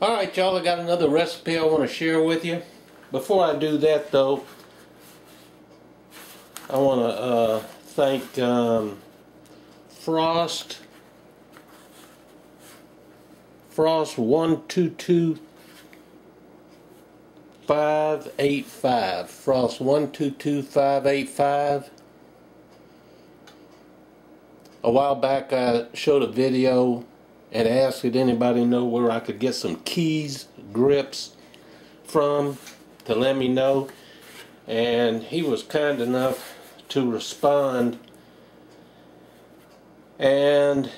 Alright y'all, I got another recipe I want to share with you. Before I do that though, I want to thank Frost 122585. Frost 122585. A while back I showed a video and asked if anybody know where I could get some keys grips from to let me know, and he was kind enough to respond and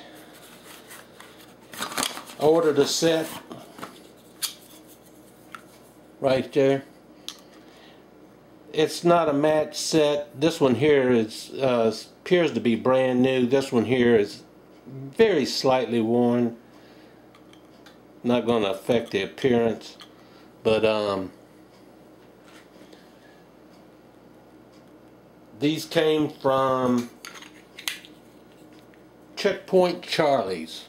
ordered a set right there. It's not a match set. This one here is appears to be brand new. This one here is very slightly worn. Not going to affect the appearance, but these came from Checkpoint Charlie's.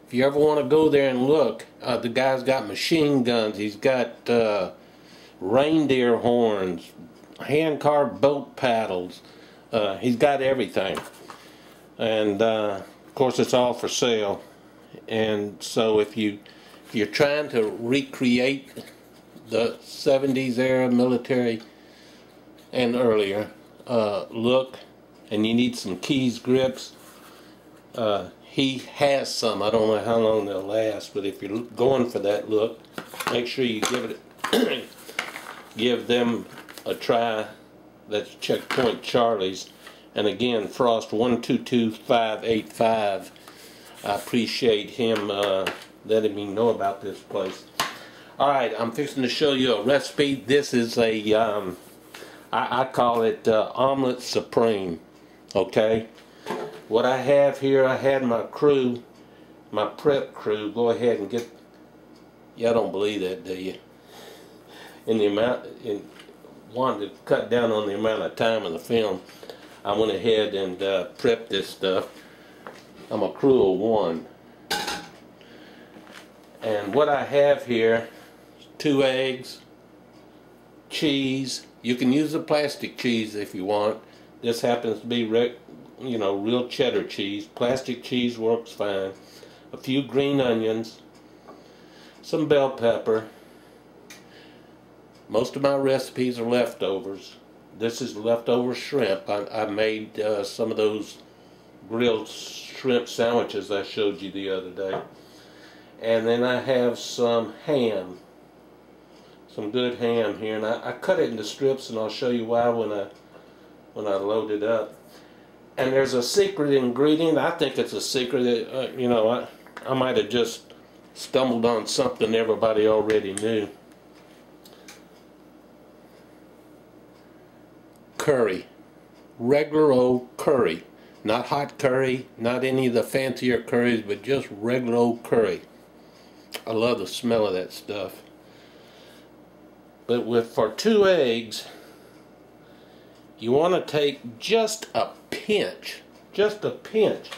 If you ever want to go there and look, the guy's got machine guns. He's got reindeer horns, hand-carved boat paddles. He's got everything, and of course it's all for sale. And so if you're trying to recreate the 70s era military and earlier look, and you need some keys grips, he has some. I don't know how long they'll last, but if you're going for that look, make sure you give them a try. That's Checkpoint Charlie's. And again, Frost 122585. I appreciate him letting me know about this place. Alright, I'm fixing to show you a recipe. This is a I call it Omelette Supreme. Okay, what I have here, I had my crew, my prep crew, go ahead and get. Y'all don't believe that, do you? Wanted to cut down on the amount of time in the film, I went ahead and prepped this stuff. I'm a crew of one. And what I have here, 2 eggs, cheese. You can use the plastic cheese if you want. This happens to be real cheddar cheese. Plastic cheese works fine. A few green onions, some bell pepper. Most of my recipes are leftovers. This is leftover shrimp. I made some of those grilled shrimp sandwiches I showed you the other day. And then I have some ham. Some good ham here. And I cut it into strips, and I'll show you why when I load it up. And there's a secret ingredient. I think it's a secret. I might have just stumbled on something everybody already knew. Curry. Regular old curry. Not hot curry, not any of the fancier curries, but just regular old curry. I love the smell of that stuff. But for 2 eggs, you want to take just a pinch. Just a pinch.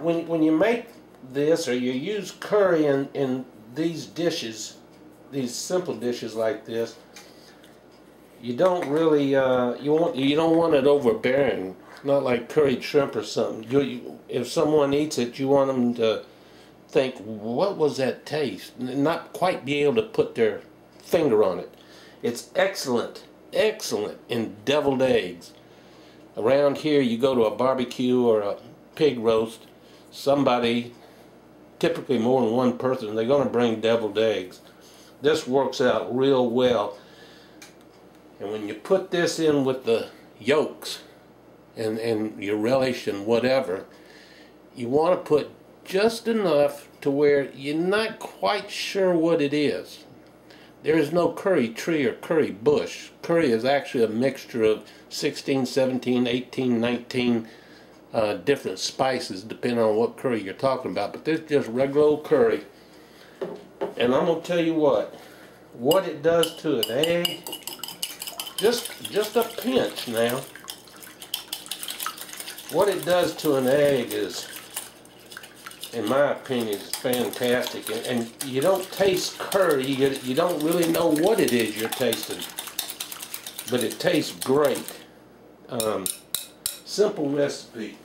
When you make this, or you use curry in these dishes, these simple dishes like this, you don't really you don't want it overbearing. Not like curried shrimp or something. If someone eats it, you want them to think, what was that taste? Not quite be able to put their finger on it. It's excellent, excellent in deviled eggs. Around here, you go to a barbecue or a pig roast, somebody, typically more than one person, they're going to bring deviled eggs. This works out real well. And when you put this in with the yolks and your relish and whatever, you want to put just enough to where you're not quite sure what it is. There is no curry tree or curry bush. Curry is actually a mixture of 16, 17, 18, 19 different spices depending on what curry you're talking about. But this is just regular old curry. And I'm going to tell you what it does to an egg. Just a pinch now. What it does to an egg is in my opinion, is fantastic. And you don't taste curry. You don't really know what it is you're tasting. But it tastes great. Simple recipe.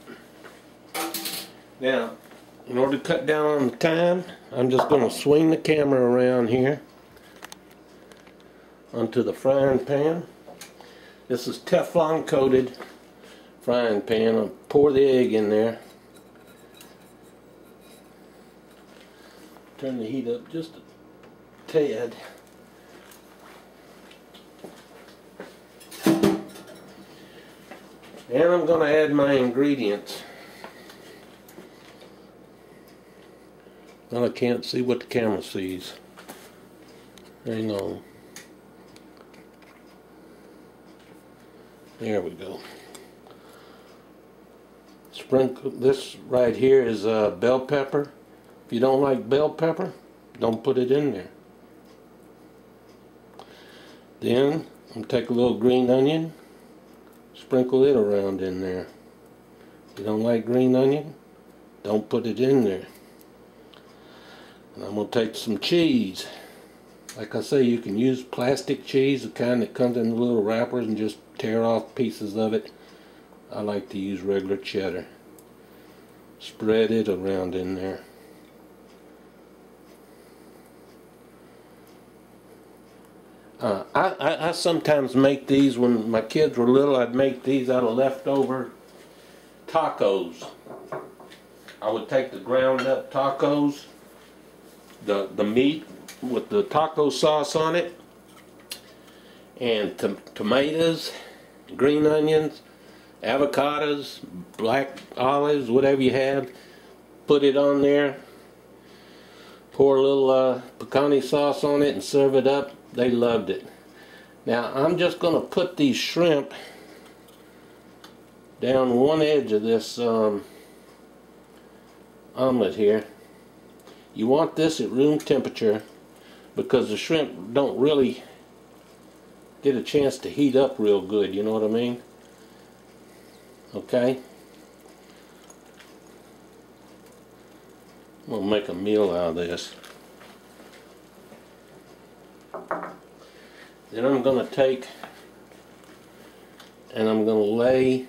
Now, in order to cut down on the time, I'm just going to swing the camera around here onto the frying pan. This is Teflon coated frying pan. I'll pour the egg in there. Turn the heat up just a tad. And I'm going to add my ingredients. Well, I can't see what the camera sees. Hang on. There we go. Sprinkle this right here is bell pepper. If you don't like bell pepper, don't put it in there. Then I'm going to take a little green onion, sprinkle it around in there. If you don't like green onion, don't put it in there. And I'm going to take some cheese. Like I say, you can use plastic cheese, the kind that comes in little wrappers, and just tear off pieces of it. I like to use regular cheddar. Spread it around in there. I sometimes make these. When my kids were little, I'd make these out of leftover tacos. I would take the ground up tacos, the meat with the taco sauce on it, and tomatoes, green onions, avocados, black olives, whatever you have. Put it on there, pour a little picante sauce on it, and serve it up. They loved it. Now I'm just going to put these shrimp down one edge of this omelet here. You want this at room temperature because the shrimp don't really get a chance to heat up real good, you know what I mean? Okay? I'm going to make a meal out of this. Then I'm going to take and I'm going to lay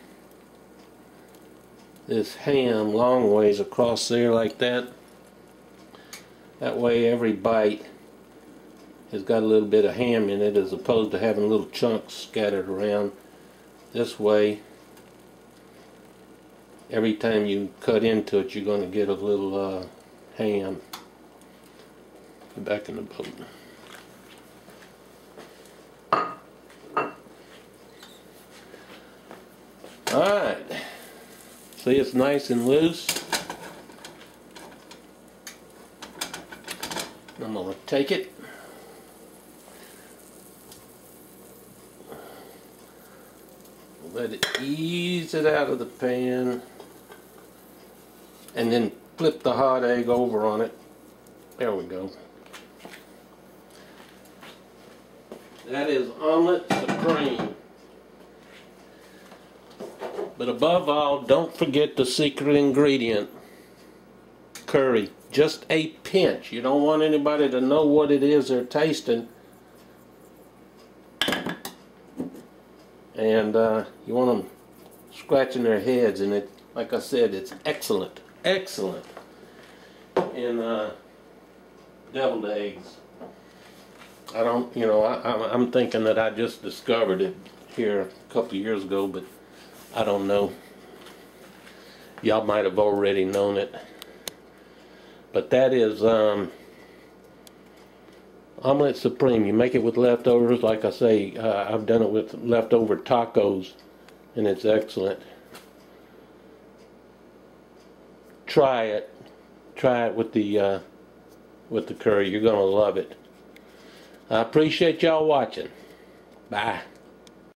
this ham long ways across there like that. That way every bite has got a little bit of ham in it, as opposed to having little chunks scattered around. This way, every time you cut into it, you're going to get a little ham. Get back in the boat. Alright, see, it's nice and loose. I'm going to take it, let it ease it out of the pan, and then flip the hot egg over on it. There we go. That is Omelette Supreme. But above all, don't forget the secret ingredient, curry. Just a pinch. You don't want anybody to know what it is they're tasting. And you want them scratching their heads, and it, like I said, it's excellent. Excellent in deviled eggs. I don't, you know, I'm thinking that I just discovered it here a couple years ago, but I don't know. Y'all might have already known it. But that is Omelette Supreme. You make it with leftovers. Like I say, I've done it with leftover tacos, and it's excellent. Try it. Try it with the curry. You're gonna love it. I appreciate y'all watching. Bye.